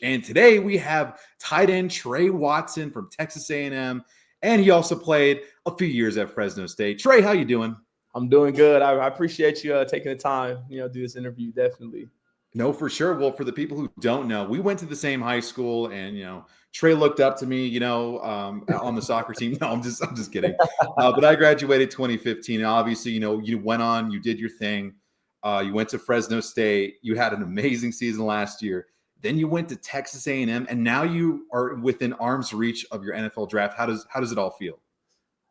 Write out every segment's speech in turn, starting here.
And today we have tight end Tre Watson from Texas A&M, and he also played a few years at Fresno State. Tre, how you doing? I'm doing good. I appreciate you taking the time, do this interview. Definitely. No, for sure. Well, for the people who don't know, we went to the same high school, and Tre looked up to me, on the soccer team. No, I'm just kidding. But I graduated 2015, and obviously, you went on, you did your thing. You went to Fresno State. You had an amazing season last year. Then you went to Texas A&M, and now you are within arm's reach of your NFL draft. How does it all feel?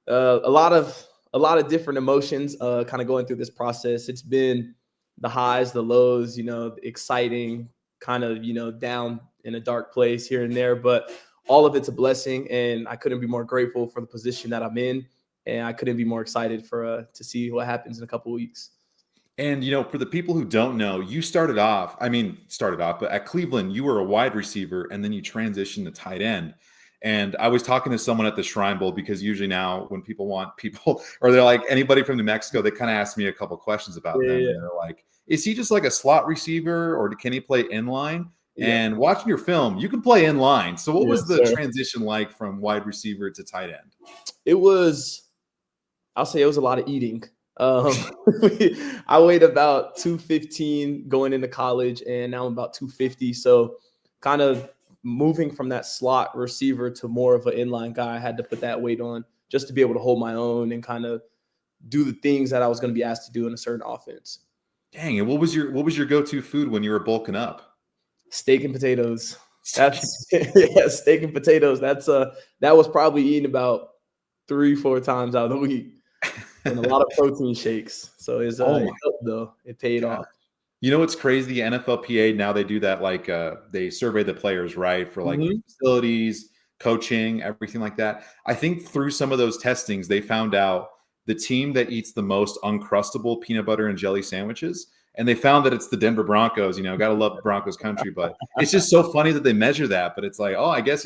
A lot of different emotions, kind of going through this process. It's been the highs, the lows, exciting, kind of, down in a dark place here and there. But all of it's a blessing, and I couldn't be more grateful for the position that I'm in, and I couldn't be more excited to see what happens in a couple of weeks. And, for the people who don't know, you started off, but at Cleveland, you were a wide receiver, and then you transitioned to tight end. And I was talking to someone at the Shrine Bowl, because usually now when people want people, or they're like anybody from New Mexico, they kind of ask me a couple questions about them. Yeah. And they're like, is he just like a slot receiver, or can he play inline? Yeah. And watching your film, you can play inline. So what was the transition like from wide receiver to tight end? I'll say it was a lot of eating. I weighed about 215 going into college, and now I'm about 250. So kind of moving from that slot receiver to more of an inline guy, I had to put that weight on just to be able to hold my own and kind of do the things that I was going to be asked to do in a certain offense. Dang, and what was your go-to food when you were bulking up? Steak and potatoes. Steak and potatoes. That was probably eaten about 3-4 times out of the week. And a lot of protein shakes. So it helped, though. It paid off. It's crazy. The NFLPA, now they do that, like they survey the players, right? For like facilities, coaching, everything like that. I think through some of those testings, they found out the team that eats the most Uncrustable peanut butter and jelly sandwiches. And they found that it's the Denver Broncos. Got to love Broncos country. But it's just so funny that they measure that. But it's like, I guess,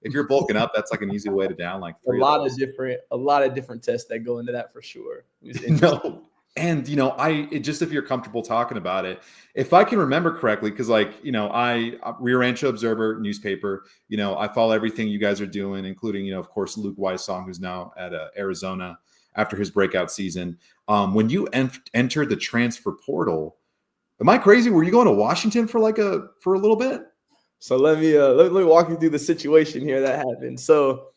if you're bulking up, that's like an easy way to down like a lot of different tests that go into that for sure. No. And, if you're comfortable talking about it, if I can remember correctly, because I Rio Rancho Observer newspaper, I follow everything you guys are doing, including, of course, Luke Weissong, who's now at Arizona after his breakout season. When you entered the transfer portal, am I crazy? Were you going to Washington for a little bit? So let me walk you through the situation here that happened. So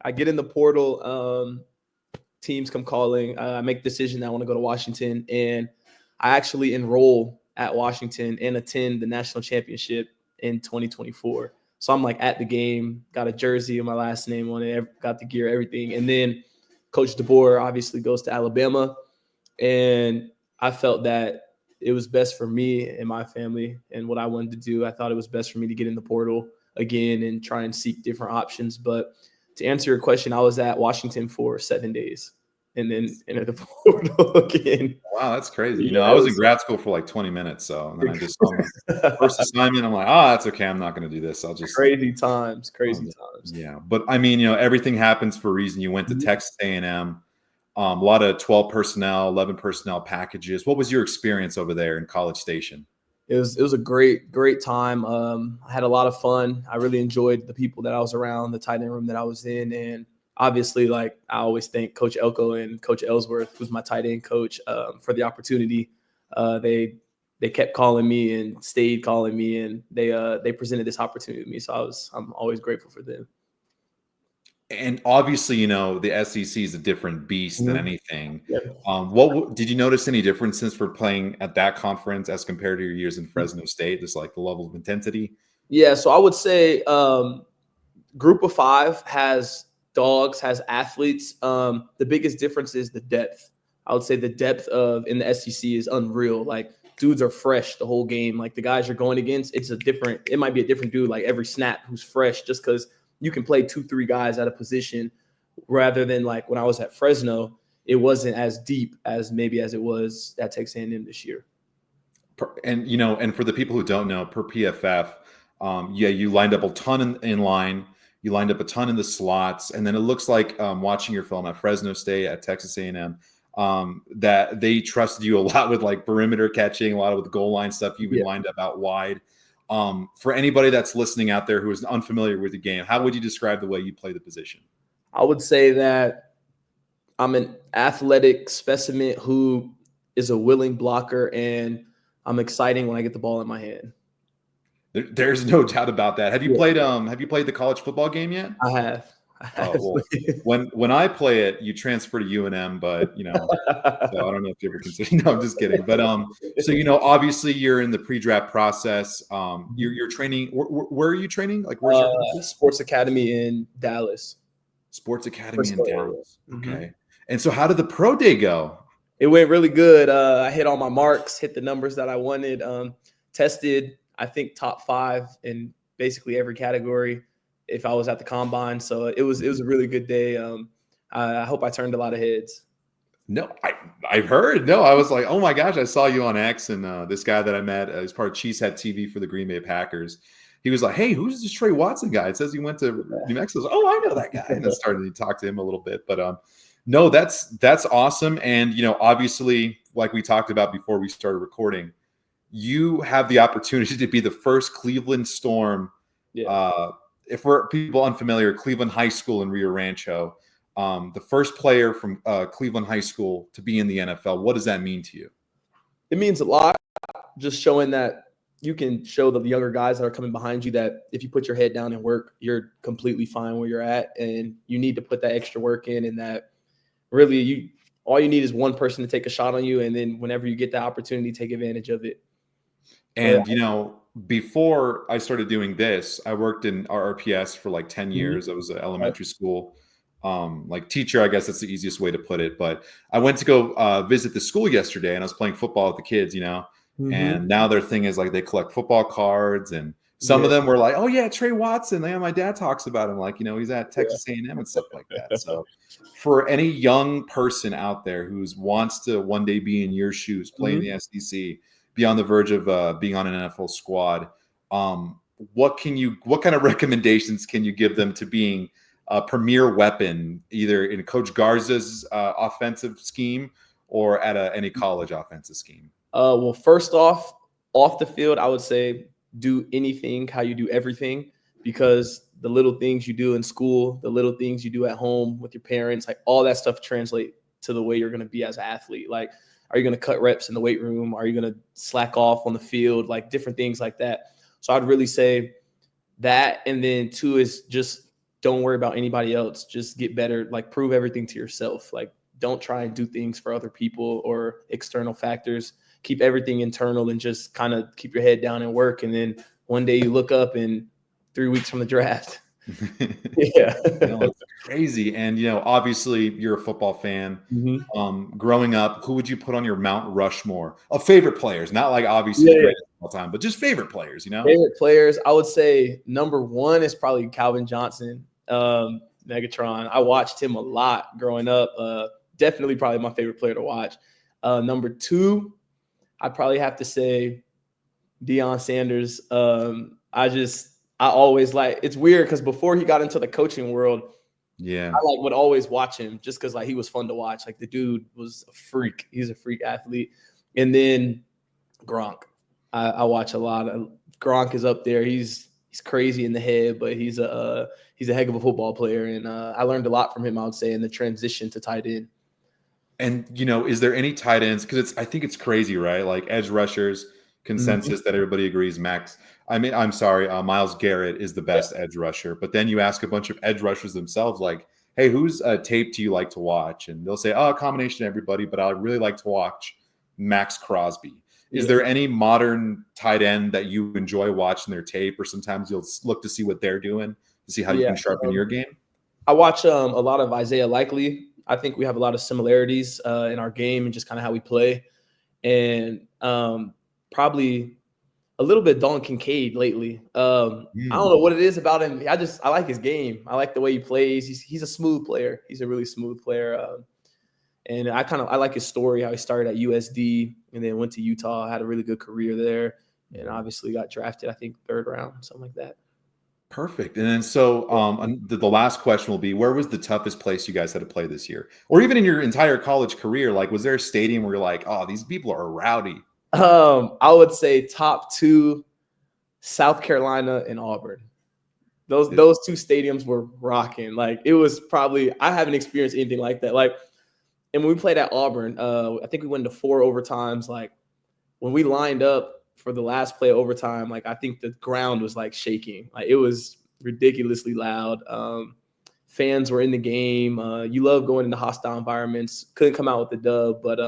I get in the portal, teams come calling. I make the decision that I want to go to Washington, and I actually enroll at Washington and attend the national championship in 2024. So I'm like at the game, got a jersey with my last name on it, got the gear, everything. And then Coach DeBoer obviously goes to Alabama, and I felt that it was best for me and my family and what I wanted to do. I thought it was best for me to get in the portal again and try and seek different options. But to answer your question, I was at Washington for 7 days and then entered the portal again. Wow, that's crazy. I was in grad school for like 20 minutes. So and then I just first assignment, I'm like, that's okay. I'm not going to do this. I'll just crazy times. Yeah. But I mean, everything happens for a reason. You went to Texas A&M. A lot of 12 personnel, 11 personnel packages. What was your experience over there in College Station? It was a great time. I had a lot of fun. I really enjoyed the people that I was around, the tight end room that I was in. And obviously, I always thank Coach Elko and Coach Ellsworth, who's my tight end coach, for the opportunity. They kept calling me and stayed calling me, and they presented this opportunity to me. So I'm always grateful for them. And obviously, the SEC is a different beast than anything. Yep. What did you notice any differences for playing at that conference as compared to your years in Fresno State? Just like the level of intensity? Yeah, so I would say Group of Five has dogs, has athletes. The biggest difference is the depth. I would say the depth in the SEC is unreal. Like, dudes are fresh the whole game. Like, the guys you're going against, it might be a different dude like every snap who's fresh, just because you can play 2-3 guys at a position, rather than like when I was at Fresno, it wasn't as deep as it was at Texas A&M this year. And, and for the people who don't know, per PFF, you lined up a ton in line. You lined up a ton in the slots. And then it looks like watching your film at Fresno State, at Texas A&M, that they trusted you a lot with like perimeter catching, a lot of the goal line stuff. You've been lined up out wide. For anybody that's listening out there who is unfamiliar with the game, how would you describe the way you play the position? I would say that I'm an athletic specimen who is a willing blocker, and I'm exciting when I get the ball in my hand. There's no doubt about that. Have you Yeah. played the college football game yet? I have. Oh, well, when I play it, you transfer to UNM, but so I don't know if you ever consider. No, I'm just kidding. But so obviously you're in the pre-draft process. You're training. Where are you training? Like, where's your Sports Academy in Dallas? Sports Academy in Dallas. Mm-hmm. Okay. And so, how did the pro day go? It went really good. I hit all my marks, hit the numbers that I wanted. Tested, I think, top 5 in basically every category if I was at the combine. So it was a really good day. I hope I turned a lot of heads. No, I've heard. No, I was like, oh my gosh, I saw you on X, and this guy that I met as part of Cheesehead TV for the Green Bay Packers. He was like, hey, who's this Tre Watson guy? It says he went to New Mexico. Oh, I know that guy. And then started to talk to him a little bit. But no, that's awesome. And obviously, like we talked about before we started recording, you have the opportunity to be the first Cleveland Storm. Yeah. If we're people unfamiliar, Cleveland High School in Rio Rancho, the first player from Cleveland High School to be in the NFL. What does that mean to you? It means a lot. Just showing that you can show the younger guys that are coming behind you that if you put your head down and work, you're completely fine where you're at, and you need to put that extra work in, and that really all you need is one person to take a shot on you, and then whenever you get the opportunity, take advantage of it. And before I started doing this, I worked in RRPS for like 10 years. I was an elementary school like teacher, I guess that's the easiest way to put it. But I went to go visit the school yesterday, and I was playing football with the kids, and now their thing is like they collect football cards, and some of them were like, oh yeah, Tre Watson. My dad talks about him, like, he's at Texas A&M and stuff like that. So for any young person out there who wants to one day be in your shoes, play in the SEC, be on the verge of being on an NFL squad, what kind of recommendations can you give them to being a premier weapon, either in Coach Garza's offensive scheme or at any college offensive scheme? Well, first off the field, I would say do anything how you do everything, because the little things you do in school, the little things you do at home with your parents, like all that stuff translate to the way you're going to be as an athlete. Like, are you going to cut reps in the weight room? Are you going to slack off on the field? Like different things like that. So I'd really say that. And then 2 is just don't worry about anybody else. Just get better. Like prove everything to yourself. Like don't try and do things for other people or external factors. Keep everything internal and just kind of keep your head down and work. And then one day you look up and 3 weeks from the draft. Yeah. It's crazy. And, obviously you're a football fan. Growing up, who would you put on your Mount Rushmore of favorite players? Not like obviously greatest of all time, but just favorite players, Favorite players. I would say number 1 is probably Calvin Johnson, Megatron. I watched him a lot growing up. Definitely probably my favorite player to watch. Number 2, I'd probably have to say Deion Sanders. I always it's weird because before he got into the coaching world, I would always watch him just because he was fun to watch. Like the dude was a freak. He's a freak athlete. And then Gronk. I watch a lot of Gronk is up there. He's crazy in the head, but he's a heck of a football player. And I learned a lot from him, I would say, in the transition to tight end. And, is there any tight ends? Because I think it's crazy, right? Like edge rushers, consensus that everybody agrees Max. I'm sorry, Myles Garrett is the best edge rusher. But then you ask a bunch of edge rushers themselves, like, hey, whose tape do you like to watch? And they'll say, a combination of everybody, but I really like to watch Max Crosby. Is there any modern tight end that you enjoy watching their tape, or sometimes you'll look to see what they're doing to see how you can sharpen your game? I watch a lot of Isaiah Likely. I think we have a lot of similarities in our game and just kind of how we play. And probably a little bit Dalton Kincaid lately. I don't know what it is about him. I like his game. I like the way he plays. He's a smooth player. He's a really smooth player. And I like his story, how he started at USD and then went to Utah, had a really good career there, and obviously got drafted, I think, 3rd round, something like that. Perfect. And then so the last question will be, where was the toughest place you guys had to play this year? Or even in your entire college career, like was there a stadium where you're like, oh, these people are rowdy? I would say top 2 South Carolina and Auburn. Yeah. Those two stadiums were rocking. Like it was probably I haven't experienced anything like that. Like, and when we played at Auburn, I think we went to 4 overtimes. Like when we lined up for the last play of overtime, like I think the ground was like shaking. Like it was ridiculously loud. Fans were in the game. You love going into hostile environments. Couldn't come out with the dub, but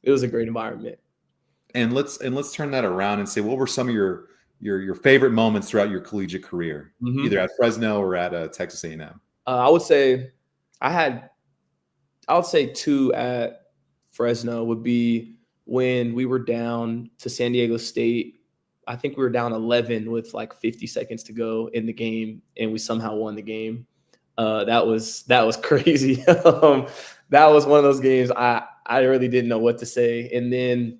it was a great environment. And let's turn that around and say, what were some of your favorite moments throughout your collegiate career, either at Fresno or at Texas A&M? I would say I would say 2 at Fresno would be when we were down to San Diego State. I think we were down 11 with like 50 seconds to go in the game, and we somehow won the game. That was crazy. That was one of those games I really didn't know what to say. And then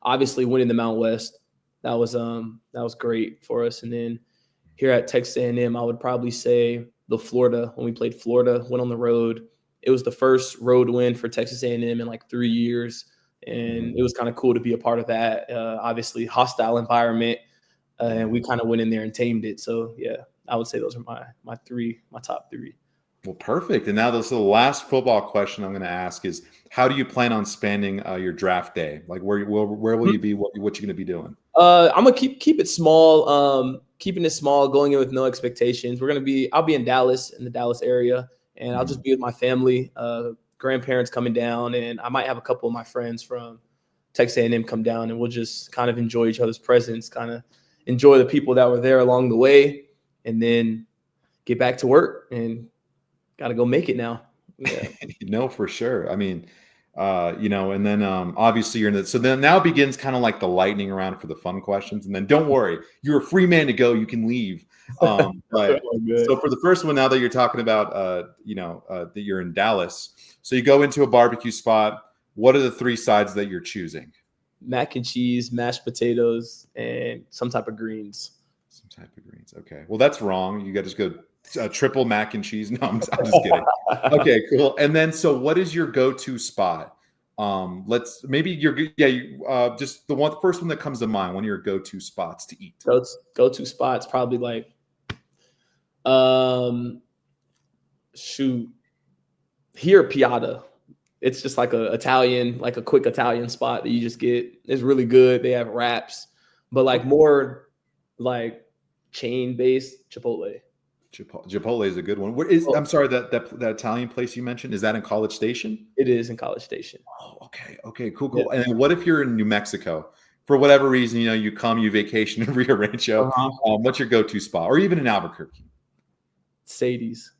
obviously winning the Mountain West, that was great for us. And then here at Texas A&M, I would probably say when we played Florida, went on the road. It was the first road win for Texas A&M in like 3 years, and it was kind of cool to be a part of that. Obviously, hostile environment, and we kind of went in there and tamed it. So yeah, I would say those are my top 3. Well, perfect. And now the last football question I'm going to ask is, how do you plan on spending your draft day? Like, where will you be? What you going to be doing? I'm gonna keep it small. Keeping it small, going in with no expectations. I'll be in Dallas, in the Dallas area, and I'll just be with my family, grandparents coming down, and I might have a couple of my friends from Texas A&M come down, and we'll just kind of enjoy each other's presence, kind of enjoy the people that were there along the way, and then get back to work and got to go make it now. Yeah. No, for sure. I mean, and then obviously you're in the, so then now begins kind of like the lightning round for the fun questions. And then don't worry, you're a free man to go. You can leave. But so for the first one, now that you're talking about, that you're in Dallas, so you go into a barbecue spot. What are the 3 sides that you're choosing? Mac and cheese, mashed potatoes, and some type of greens. Some type of greens. Okay. Well, that's wrong. You got to just go triple mac and cheese. No, I'm just kidding. Okay, cool. And then, so what is your go-to spot? Just the first one that comes to mind. One of your go-to spots to eat. Go-to spots probably like, here Piata. It's just like a quick Italian spot that you just get. It's really good. They have wraps, but like more like chain-based Chipotle. Chipotle is a good one. I'm sorry, that Italian place you mentioned, is that in College Station? It is in College Station. Oh, okay, cool. Yeah. And what if you're in New Mexico for whatever reason? You vacation in Rio Rancho. What's your go-to spot, or even in Albuquerque? Sadie's.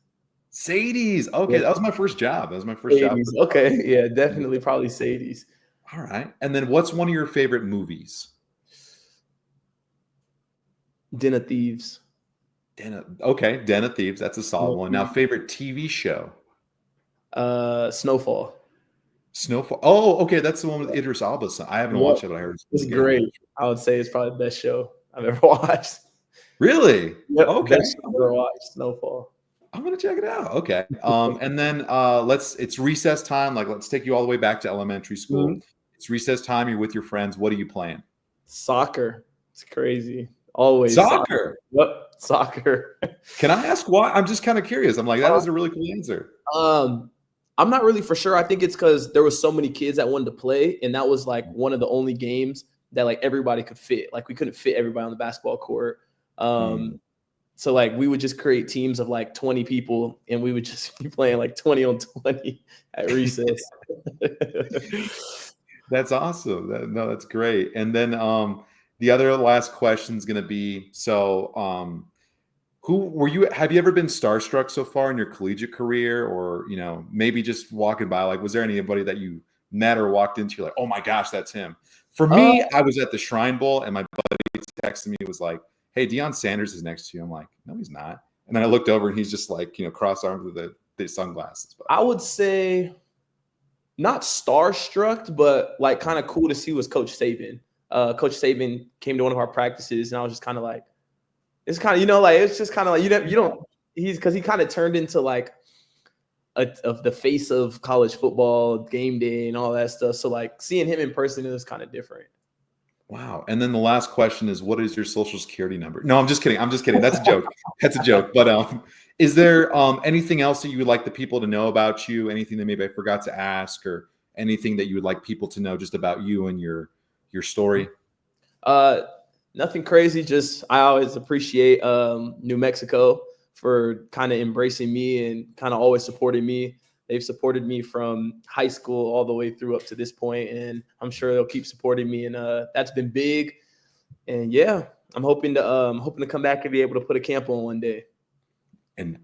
Okay, yeah. That was my first job. Sadie's. Okay, yeah, definitely, probably Sadie's. All right, and then what's one of your favorite movies? Den of Thieves. Den of Thieves. That's a solid one. Now, favorite TV show? Snowfall. Oh, okay. That's the one with Idris Elba. I haven't watched it, but I heard it's great. I would say it's probably the best show I've ever watched. Really? Yep, okay. Best show I've ever watched. Snowfall. I'm gonna check it out. Okay. And then it's recess time. Like, let's take you all the way back to elementary school. It's recess time. You're with your friends. What are you playing? Soccer. It's crazy. Always soccer. Yep. Soccer. Can I ask why? I'm just kind of curious. I'm like, that is a really cool answer. I'm not really for sure. I think it's because there was so many kids that wanted to play, and that was like one of the only games that like everybody could fit. Like we couldn't fit everybody on the basketball court. So like we would just create teams of like 20 people, and we would just be playing like 20 on 20 at recess. That's awesome. That's great. And then the other last question is going to be, so have you ever been starstruck so far in your collegiate career, or, maybe just walking by, like, was there anybody that you met or walked into, like, oh my gosh, that's him? For me, I was at the Shrine Bowl and my buddy texted me, was like, hey, Deion Sanders is next to you. I'm like, no, he's not. And then I looked over and he's just like, cross-armed with the sunglasses. But I would say not starstruck, but like kind of cool to see was Coach Saban. Coach Saban came to one of our practices, and I was just kind of like, it's kind of, it's just kind of like, because he kind of turned into like of the face of college football, game day and all that stuff. So like seeing him in person, it was kind of different. Wow. And then the last question is, what is your social security number? No, I'm just kidding. I'm just kidding. That's a joke. That's a joke. But is there anything else that you would like the people to know about you? Anything that maybe I forgot to ask, or anything that you would like people to know just about you and your story? Uh, Nothing crazy. Just I always appreciate New Mexico for kind of embracing me and kind of always supporting me. They've supported me from high school all the way through up to this point, and I'm sure they'll keep supporting me. And that's been big. And yeah, I'm hoping to come back and be able to put a camp on one day. And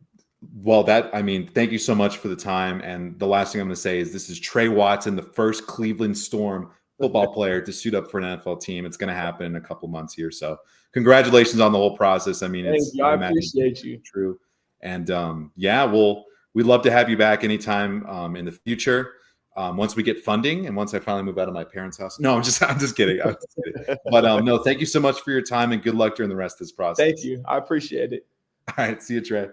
well, I mean, thank you so much for the time. And the last thing I'm going to say is this is Tre Watson, the first Cleveland Storm football player to suit up for an NFL team. It's going to happen in a couple months here. So congratulations on the whole process. I mean, Thank it's, you. I I imagine, appreciate you. true. And yeah, we'd love to have you back anytime in the future. Once we get funding and once I finally move out of my parents' house. No, I'm just kidding. I'm just kidding. But no, thank you so much for your time and good luck during the rest of this Thank process. you. I appreciate it. All right. See you, Trey.